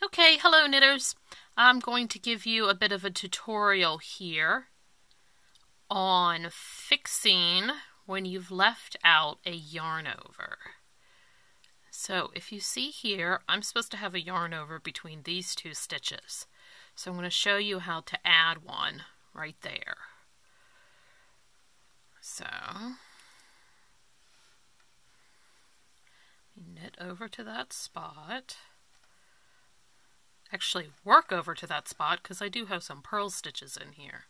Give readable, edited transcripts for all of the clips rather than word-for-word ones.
Okay, hello knitters. I'm going to give you a bit of a tutorial here on fixing when you've left out a yarn over. So if you see here, I'm supposed to have a yarn over between these two stitches. So I'm going to show you how to add one right there. So knit over to that spot. Actually work over to that spot because I do have some purl stitches in here.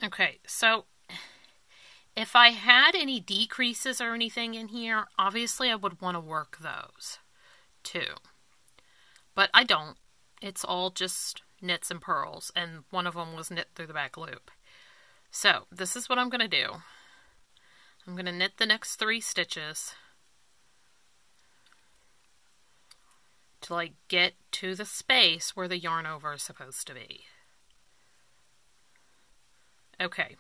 Okay, so if I had any decreases or anything in here, obviously I would want to work those too. But I don't. It's all just knits and purls, and one of them was knit through the back loop. So this is what I'm going to do. I'm going to knit the next 3 stitches till I get to the space where the yarn over is supposed to be. Okay,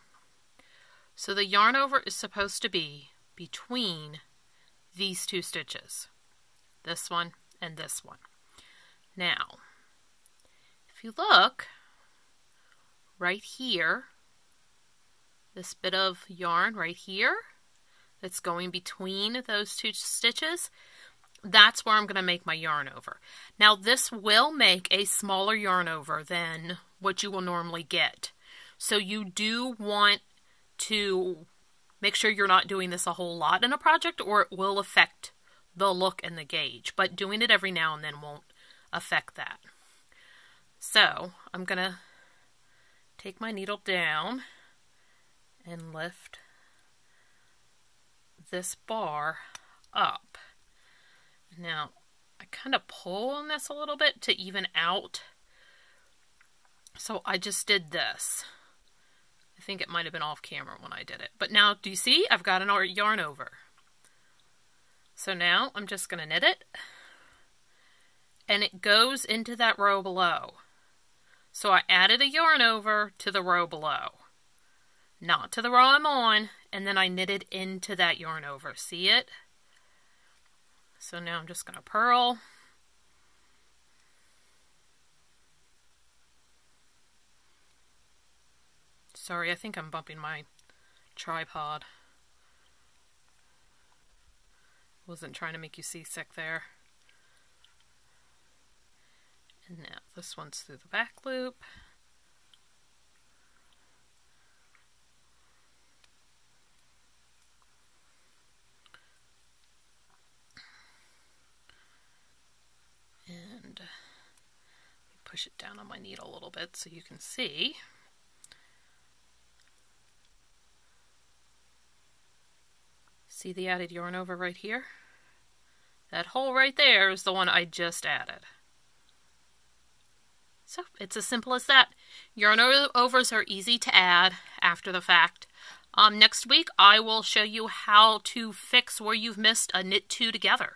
so the yarn over is supposed to be between these 2 stitches, this one and this one. Now, if you look right here, this bit of yarn right here that's going between those 2 stitches, that's where I'm going to make my yarn over. Now this will make a smaller yarn over than what you will normally get. So you do want to make sure you're not doing this a whole lot in a project, or it will affect the look and the gauge. But doing it every now and then won't affect that. So I'm going to take my needle down and lift this bar up. Now I kind of pull on this a little bit to even out. So I just did this. I think it might have been off camera when I did it. But now, do you see? I've got an yarn over. So now I'm just going to knit it. And it goes into that row below. So I added a yarn over to the row below. Not to the row I'm on. And then I knitted into that yarn over. See it? So now I'm just going to purl. Sorry, I think I'm bumping my tripod. Wasn't trying to make you seasick there. And now this one's through the back loop. And push it down on my needle a little bit so you can see. See the added yarn over right here? That hole right there is the one I just added. So it's as simple as that. Yarn overs are easy to add after the fact. Next week I will show you how to fix where you've missed a knit 2 together.